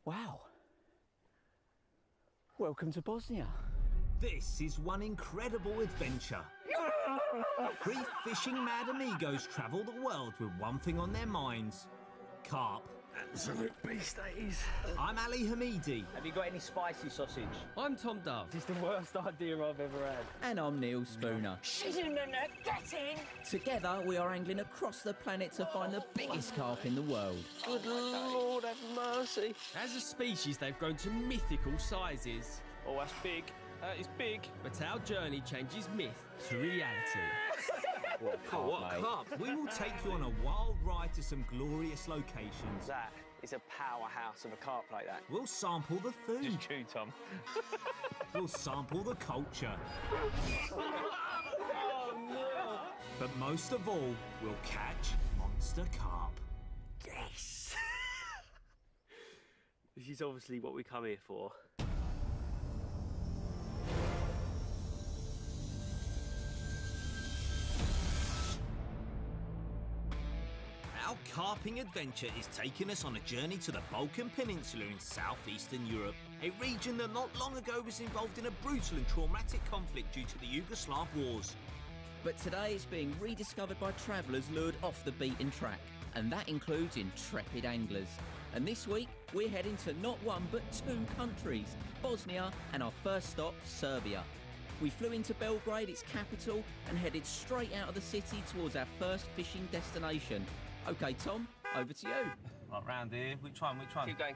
Wow. Welcome to Bosnia. This is one incredible adventure. Three fishing-mad amigos travel the world with one thing on their minds: carp. Absolute beast that is. I'm Ali Hamidi. Have you got any spicy sausage? I'm Tom Dove. This is the worst idea I've ever had. And I'm Neil Spooner. She's in the net, get in! Together, we are angling across the planet to find the biggest carp in the world. Good Lord, have mercy. As a species, they've grown to mythical sizes. Oh, that's big. That is big. But our journey changes myth to reality. What carp? We will take you on a wild ride to some glorious locations. That is a powerhouse of a carp like that. We'll sample the food. Just chew, Tom. We'll sample the culture. Oh, no. But most of all, we'll catch monster carp. Yes. This is obviously what we come here for. Our carping adventure is taking us on a journey to the Balkan Peninsula in southeastern Europe, a region that not long ago was involved in a brutal and traumatic conflict due to the Yugoslav wars. But today it's being rediscovered by travellers lured off the beaten track, and that includes intrepid anglers. And this week, we're heading to not one but two countries, Bosnia and our first stop, Serbia. We flew into Belgrade, its capital, and headed straight out of the city towards our first fishing destination. OK, Tom, over to you. Right, round here. Which one? Keep going.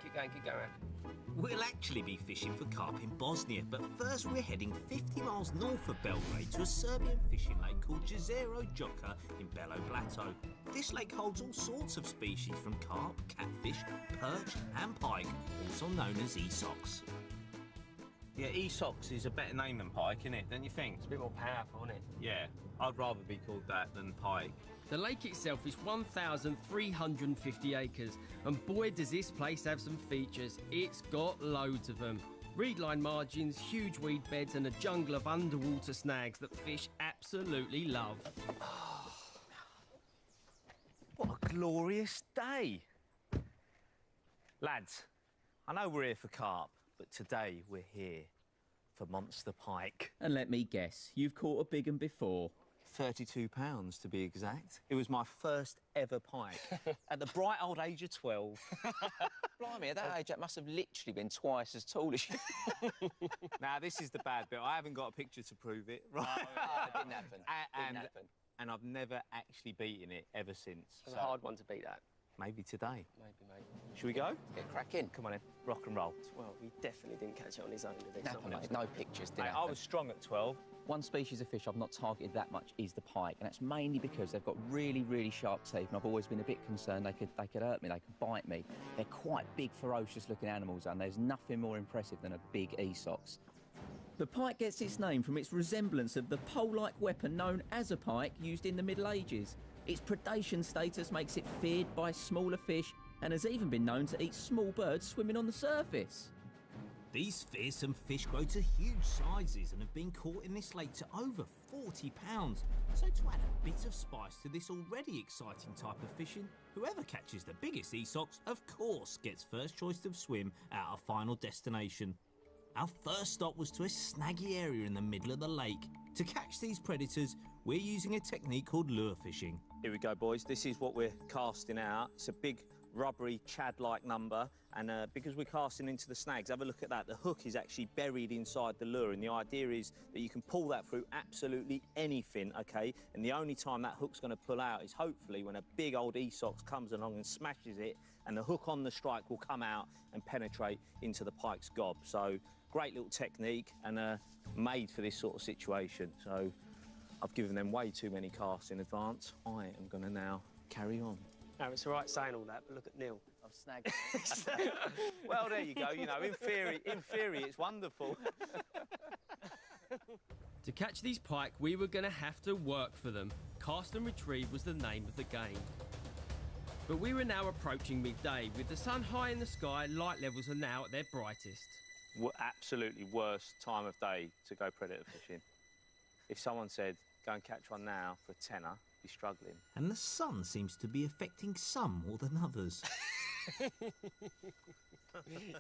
We'll actually be fishing for carp in Bosnia, but first we're heading 50 miles north of Belgrade to a Serbian fishing lake called Jezero Joka in Belo Blato. This lake holds all sorts of species from carp, catfish, perch and pike, also known as esox. Yeah, esox is a better name than pike, isn't it? Don't you think? It's a bit more powerful, isn't it? Yeah, I'd rather be called that than pike. The lake itself is 1,350 acres, and boy does this place have some features. It's got loads of them. Reed-line margins, huge weed beds and a jungle of underwater snags that fish absolutely love. What a glorious day! Lads, I know we're here for carp, but today we're here for monster pike. And let me guess, you've caught a big one before. £32 to be exact. It was my first ever pike at the bright old age of 12. Blimey, at that age, that must have literally been twice as tall as you. Now, this is the bad bit. I haven't got a picture to prove it. Right? Oh, it didn't happen. And I've never actually beaten it ever since. It's a hard one to beat that. Maybe today. Maybe, mate. Should we go? Let's get cracking. Come on then, rock and roll. Well, he definitely didn't catch it on his own, did he? No pictures, did Mate, I was strong at 12. One species of fish I've not targeted that much is the pike, and that's mainly because they've got really, really sharp teeth, and I've always been a bit concerned they could hurt me, they could bite me. They're quite big, ferocious-looking animals, and there's nothing more impressive than a big esox. The pike gets its name from its resemblance of the pole-like weapon known as a pike used in the Middle Ages. Its predation status makes it feared by smaller fish and has even been known to eat small birds swimming on the surface. These fearsome fish grow to huge sizes and have been caught in this lake to over 40 pounds. So to add a bit of spice to this already exciting type of fishing, whoever catches the biggest esox, of course, gets first choice of swim at our final destination. Our first stop was to a snaggy area in the middle of the lake. To catch these predators, we're using a technique called lure fishing. Here we go, boys. This is what we're casting out. It's a big, rubbery, chad-like number, and because we're casting into the snags, have a look at that. The hook is actually buried inside the lure, and the idea is that you can pull that through absolutely anything, OK? And the only time that hook's going to pull out is hopefully when a big old esox comes along and smashes it, and the hook on the strike will come out and penetrate into the pike's gob. So, great little technique, and made for this sort of situation. So, I've given them way too many casts in advance. I am going to now carry on. No, it's all right saying all that, but look at Neil. I've snagged Well, there you go. You know, in theory, it's wonderful. To catch these pike, we were going to have to work for them. Cast and retrieve was the name of the game. But we were now approaching midday. With the sun high in the sky, light levels are now at their brightest. Absolutely worst time of day to go predator fishing. If someone said, go and catch one now for a tenner, be struggling. And the sun seems to be affecting some more than others.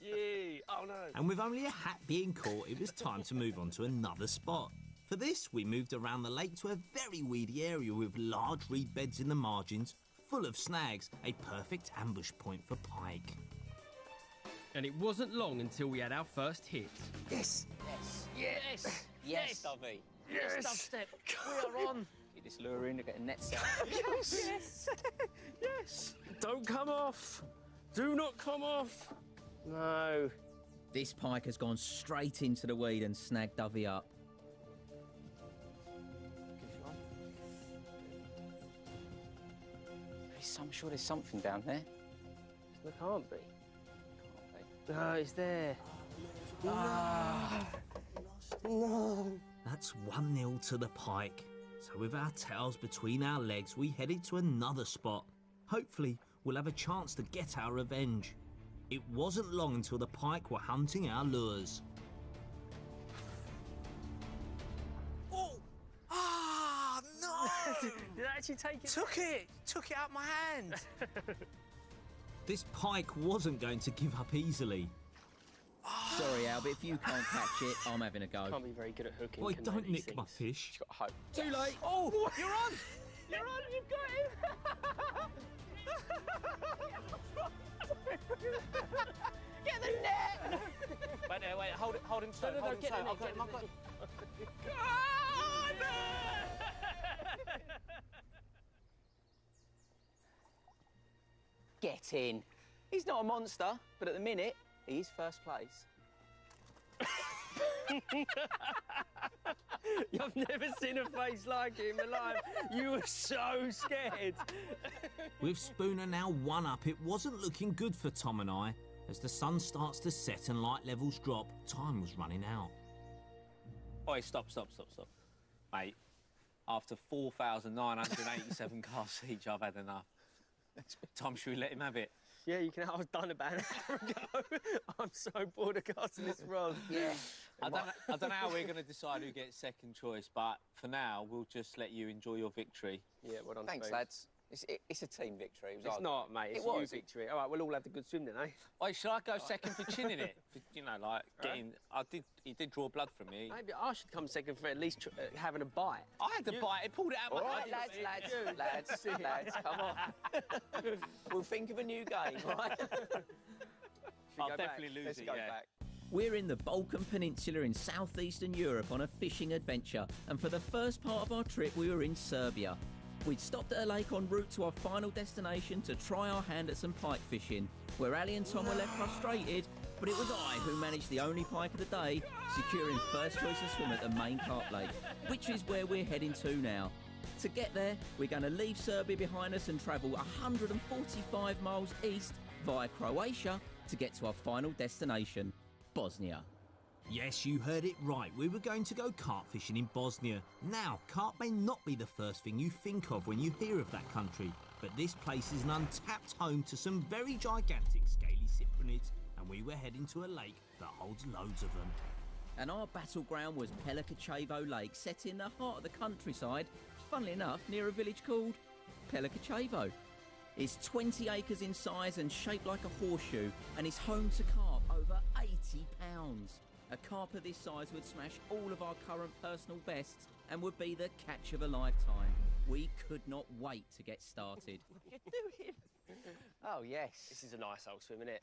Yee! Oh, no. And with only a hat being caught, it was time to move on to another spot. For this, we moved around the lake to a very weedy area with large reed beds in the margins, full of snags, a perfect ambush point for pike. And it wasn't long until we had our first hit. Yes. Yes! Yes, Dovey. Yes! Dubstep! We are on! Get this lure in to get a net set. Yes! Yes! Yes! Don't come off! Do not come off! No. This pike has gone straight into the weed and snagged Dovey up. I'm sure there's something down there. There can't be. Can't be. No, it's there. No. That's 1-0 to the pike. So with our tails between our legs, we headed to another spot. Hopefully, we'll have a chance to get our revenge. It wasn't long until the pike were hunting our lures. Oh! Ah, no! Did I actually take it? Took it out my hand. This pike wasn't going to give up easily. Sorry, Al, but if you can't catch it, I'm having a go. Can't be very good at hooking. Boy, can don't they, these nick my things? fish. Got hope. Too late. Oh, you're on! You're on, you've got him! Get the net! Wait, hold him straight. No, get him. I've got him. Oh, no! Get in. He's not a monster, but at the minute, he's first place. I've never seen a face like it in my life. You were so scared. With Spooner now 1 up, it wasn't looking good for Tom and I. As the sun starts to set and light levels drop, time was running out. Oi, stop. Mate, after 4,987 casts each, I've had enough. Tom, should we let him have it? Yeah, you can. I was done about an hour ago. I'm so bored of casting this rod. Yeah. I don't know how we're going to decide who gets second choice, but for now, we'll just let you enjoy your victory. Yeah, well done. Thanks, Spoons. lads. It's a team victory. It was It's hard. not, mate. It's It was. your victory. All right, we'll all have the good swim then, eh? Oi, should I go second for chinning it? For, you know, like getting. He did draw blood from me. Maybe I should come second for at least having a bite. I had the bite. It pulled it out of my All right, lads, come on. We'll think of a new game, right? I'll go definitely back? lose Let's it. go Yeah. back. We're in the Balkan Peninsula in southeastern Europe on a fishing adventure, and for the first part of our trip we were in Serbia. We'd stopped at a lake en route to our final destination to try our hand at some pike fishing, where Ali and Tom were left frustrated, but it was I who managed the only pike of the day, securing first choice of swim at the main Carp lake, which is where we're heading to now. To get there, we're going to leave Serbia behind us and travel 145 miles east via Croatia to get to our final destination, Bosnia. Yes, you heard it right. We were going to go carp fishing in Bosnia. Now, carp may not be the first thing you think of when you hear of that country, but this place is an untapped home to some very gigantic scaly cyprinids, and we were heading to a lake that holds loads of them. And our battleground was Pelikachevo Lake, set in the heart of the countryside, funnily enough, near a village called Pelikachevo. It's 20 acres in size and shaped like a horseshoe, and is home to carp over 80 pounds. A carp of this size would smash all of our current personal bests and would be the catch of a lifetime. We could not wait to get started. What are you doing? Oh, yes. This is a nice old swim, isn't it?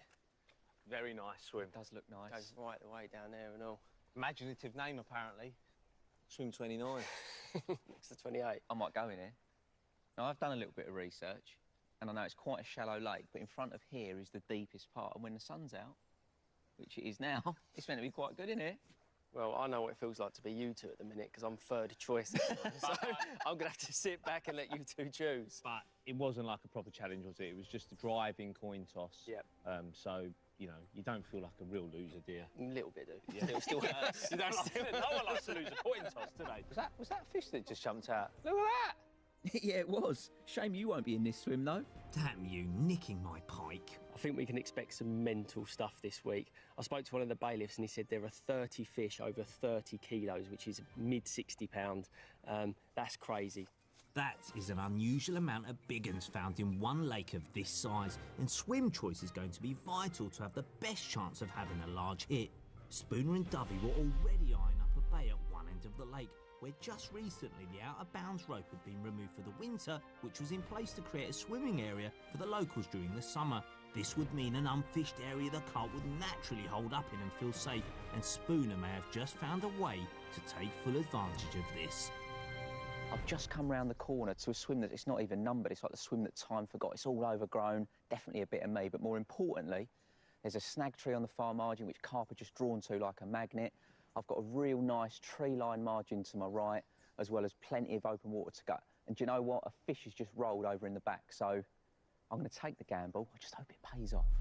Very nice swim. It does look nice. Goes right the way down there and all. Imaginative name, apparently. Swim 29. Next to 28. I might go in here. Now, I've done a little bit of research, and I know it's quite a shallow lake, but in front of here is the deepest part, and when the sun's out, which it is now, it's meant to be quite good, isn't it? Well, I know what it feels like to be you two at the minute because I'm third choice. So I'm going to have to sit back and let you two choose. But it wasn't like a proper challenge, was it? It was just a driving coin toss. Yep. So, you know, you don't feel like a real loser, do you? A little bit, do. Yeah. Still hurts. You don't like, no one likes to lose a coin toss, do they? Was that fish that just jumped out? Look at that! Yeah, it was. Shame you won't be in this swim, though. Damn you, nicking my pike. I think we can expect some mental stuff this week. I spoke to one of the bailiffs and he said there are 30 fish over 30 kilos, which is mid-60 pounds. That's crazy. That is an unusual amount of big uns found in one lake of this size, and swim choice is going to be vital to have the best chance of having a large hit. Spooner and Dovey were already eyeing up a bay at one end of the lake, where just recently the out-of-bounds rope had been removed for the winter, which was in place to create a swimming area for the locals during the summer. This would mean an unfished area the carp would naturally hold up in and feel safe, and Spooner may have just found a way to take full advantage of this. I've just come round the corner to a swim that it's not even numbered. It's like the swim that time forgot. It's all overgrown, definitely a bit of me, but more importantly, there's a snag tree on the far margin which carp are just drawn to like a magnet. I've got a real nice tree-lined margin to my right, as well as plenty of open water to go. And do you know what? A fish has just rolled over in the back, so I'm going to take the gamble. I just hope it pays off.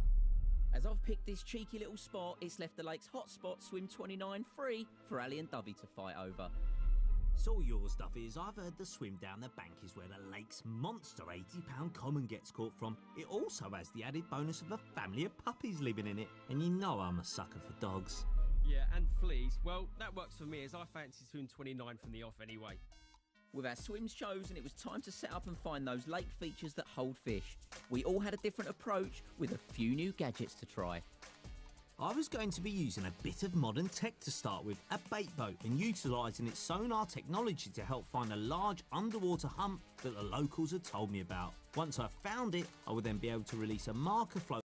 As I've picked this cheeky little spot, it's left the lake's hotspot, swim 29 free, for Ali and Dovey to fight over. It's all yours, Duffy, as I've heard the swim down the bank is where the lake's monster £80 common gets caught from. It also has the added bonus of a family of puppies living in it, and you know I'm a sucker for dogs. Yeah, and fleas. Well, that works for me, as I fancy swim 29 from the off anyway. With our swims chosen, it was time to set up and find those lake features that hold fish. We all had a different approach, with a few new gadgets to try. I was going to be using a bit of modern tech to start with, a bait boat, and utilising its sonar technology to help find a large underwater hump that the locals had told me about. Once I found it, I would then be able to release a marker float